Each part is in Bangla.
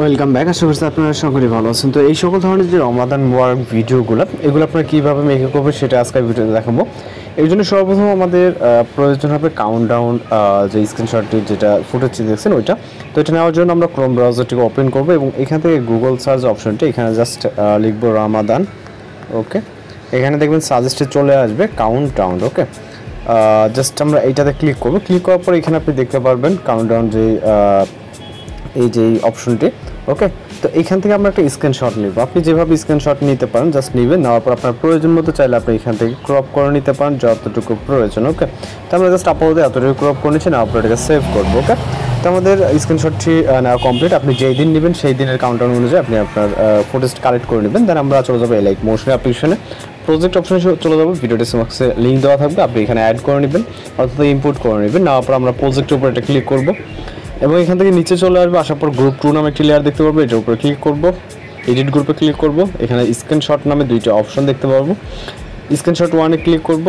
Welcome back. আশা করছি আপনারা সকলেই ভালো আছেন। তো এই সকল ধরনের যে রমাদান মোবারক ভিডিওগুলো এগুলো আপনারা কীভাবে মেক করবেন সেটা আজকের ভিডিওতে দেখাবো। এর জন্য সর্বপ্রথম আমাদের প্রয়োজন হবে কাউন্টডাউন, যে স্ক্রিনশটটি যেটা ফুটেজটি দেখছেন ওইটা। তো এটা নেওয়ার জন্য আমরা ক্রোম ব্রাউজারটিকে ওপেন করব এবং এখান থেকে গুগল সার্চ অপশনটি এখানে জাস্ট লিখবো রমাদান। ওকে, এখানে দেখবেন সাজেস্টে চলে আসবে কাউন্টডাউন। ওকে, জাস্ট আমরা এইটাতে ক্লিক করব। ক্লিক করার পর এখানে আপনি দেখতে পারবেন কাউন্টডাউন যে এই যে অপশনটি। ওকে, তো এইখান থেকে আমরা একটা স্ক্রিনশট নিব। আপনি যেভাবে স্ক্রিনশট নিতে পারেন জাস্ট নেবেন, নেওয়ার পর আপনার প্রয়োজন মতো চাইলে আপনি এখান থেকে ক্রপ করে নিতে পারেন যতটুকু প্রয়োজন। ওকে, তো আমরা জাস্ট আপাতত এতটুকু ক্রপ করে নিচ্ছি, নেওয়ার পর এটাকে সেভ করবো। ওকে, তো আমাদের স্ক্রিনশটটি নেওয়া কমপ্লিট। আপনি যেই দিন নেবেন সেই দিনের কাউন্টডাউন অনুযায়ী আপনি আপনার ফুটেজটা কালেক্ট করে নেবেন। দেন আমরা চলে যাবো লাইক মোশন অ্যাপ্লিকেশনে, প্রজেক্ট অপশনে চলে যাবো। ভিডিও ডেসক্রিপশনে লিঙ্ক দেওয়া থাকবে, আপনি এখানে অ্যাড করে নেবেন অর্থাৎ ইম্পোর্ট করে নেবেন। নেওয়ার পর আমরা প্রজেক্টের উপর এটা ক্লিক করবো এবং এখান থেকে নিচে চলে আসবে। আসার পর গ্রুপ 2 নামে একটি লেয়ার দেখতে পারবো, এটার উপরে ক্লিক করব। এডিট গ্রুপে ক্লিক করব, এখানে স্ক্রিনশট নামে দুইটা অপশন দেখতে পারবো। স্ক্রিনশট 1-এ ক্লিক করব।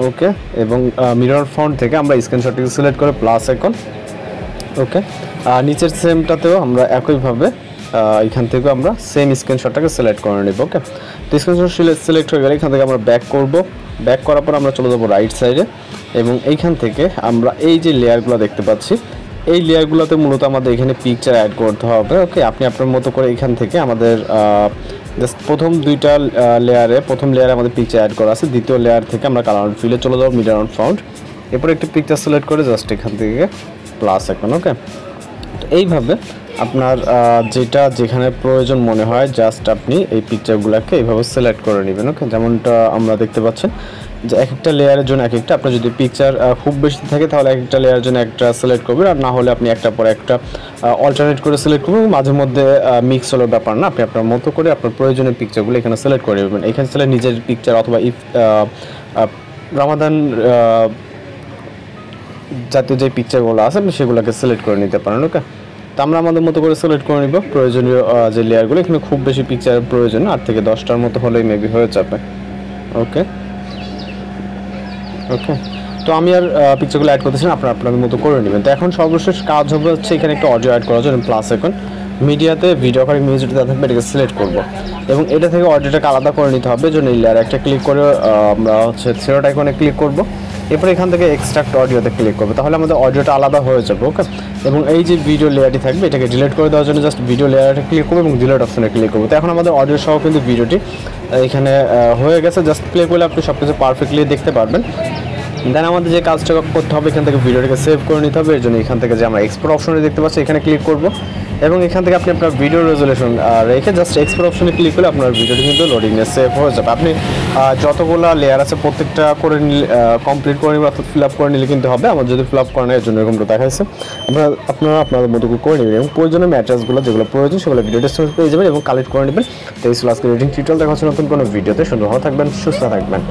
ওকে, এবং মিরর ফন্ট থেকে আমরা স্ক্রিনশটটিকে সিলেক্ট করে প্লাস আইকন। ওকে, নিচের সেমটাতেও আমরা একইভাবে এখান থেকে আমরা সেম স্ক্রিনশটটাকে সিলেক্ট করে নেব। ওকে, তো স্ক্রিনশট সিলেক্ট হয়ে গেলে এখান থেকে আমরা ব্যাক করব। ব্যাক করার পর আমরা চলে যাব রাইট সাইডে এবং এইখান থেকে আমরা এই যে লেয়ারগুলো দেখতে পাচ্ছি এই লেয়ারগুলোতে মূলত আমাদের এখানে পিকচার অ্যাড করতে হবে। ওকে, আপনি আপনার মতো করে এখান থেকে আমাদের জাস্ট প্রথম লেয়ারে আমাদের পিকচার অ্যাড করা আছে। দ্বিতীয় লেয়ার থেকে আমরা কালার ফিলে চলে যাবো, মিরর অন ফাউন্ড, এরপর একটি পিকচার সিলেক্ট করে জাস্ট এখান থেকে প্লাস এখন। ওকে, তো এইভাবে আপনার যেটা যেখানে প্রয়োজন মনে হয় জাস্ট আপনি এই পিকচারগুলোকে এইভাবে সিলেক্ট করে নেবেন। ওকে, যেমনটা আমরা দেখতে পাচ্ছেন যে এক একটা লেয়ারের জন্য এক একটা, আপনার যদি পিকচার খুব বেশি থাকে তাহলে এক একটা লেয়ারের জন্য একটা সিলেক্ট করবেন, আর না হলে আপনি একটা পর একটা অল্টারনেট করে সিলেক্ট করবেন। মাঝে মধ্যে মিক্স হলো ব্যাপার না, আপনি আপনার মতো করে আপনার প্রয়োজনীয় পিকচারগুলো এখানে সিলেক্ট করে নেবেন। এখানে ছিল নিজের পিকচার অথবা রমাদান জাতীয় যে পিকচারগুলো আছে আপনি সেগুলোকে সিলেক্ট করে নিতে পারেন। ওকে, তো আমরা আমাদের মতো করে সিলেক্ট করে নিব প্রয়োজনীয় যে লেয়ারগুলো। এখানে খুব বেশি পিকচার প্রয়োজন, 8 থেকে 10টার মতো হলেই মেবি হয়ে যাবে। ওকে, ওকে, তো আমি আর পিকচারগুলো অ্যাড করতেছি না, আপনারা আপনাদের মতো করে নেবেন। তো এখন সর্বশেষ কাজ হবে হচ্ছে এখানে একটা অডিও অ্যাড করার জন্য প্লাস এখন মিডিয়াতে ভিডিও করে মিউজিকটা দেওয়া থাকবে, এটাকে সিলেক্ট করব এবং এটা থেকে অডিওটাকে আলাদা করে নিতে হবে। জন্য এই লেয়ার একটা ক্লিক করে আমরা হচ্ছে থ্রেড আইকনে ক্লিক করব, এরপর এখান থেকে এক্সট্রাক্ট অডিওতে ক্লিক করবো, তাহলে আমাদের অডিওটা আলাদা হয়ে যাবে। ওকে, এবং এই যে ভিডিও লেয়ারটি থাকবে এটাকে ডিলিট করে দেওয়ার জন্য জাস্ট ভিডিও লেয়ারটা ক্লিক করবো এবং ডিলিট অপশনে ক্লিক করবো। তো এখন আমাদের অডিও সহ কিন্তু ভিডিওটি এখানে হয়ে গেছে। জাস্ট প্লে করলে আপনি সব কিছু পারফেক্টলি দেখতে পারবেন। দেন আমাদের যে কাজটা করতে হবে এখান থেকে ভিডিওটাকে সেভ করে নিতে হবে। এর জন্য এখান থেকে যে আমরা এক্সপোর্ট অপশনে দেখতে পাচ্ছি এখানে ক্লিক করব এবং এখান থেকে আপনি আপনার ভিডিও রেজুলেশন রেখে জাস্ট এক্সপোর্ট অপশনে ক্লিক করলে আপনার ভিডিওটি কিন্তু লোডিংয়ে সেভ হয়ে যাবে। আপনি যতগুলো লেয়ার আছে প্রত্যেকটা করে কমপ্লিট করে নিলে অর্থাৎ ফিল আপ করে নিলে কিন্তু হবে। আমার যদি ফিল আপ করা নেই এর জন্য এরকমটা দেখাচ্ছে, আপনারা আপনাদের মতো করে নেবেন এবং প্রয়োজনীয় ম্যাট্রিক্সগুলো যেগুলো প্রয়োজন সেগুলো ভিডিও ডেসক্রিপশনে পেয়ে যাবেন এবং কালেক্ট করে নেবেন। তো এই ছিল আজকে রেটিং টিউটোরিয়াল। দেখা হচ্ছে নতুন কোনো ভিডিওতে। সুন্দর ভালো থাকবেন, সুস্থ থাকবেন।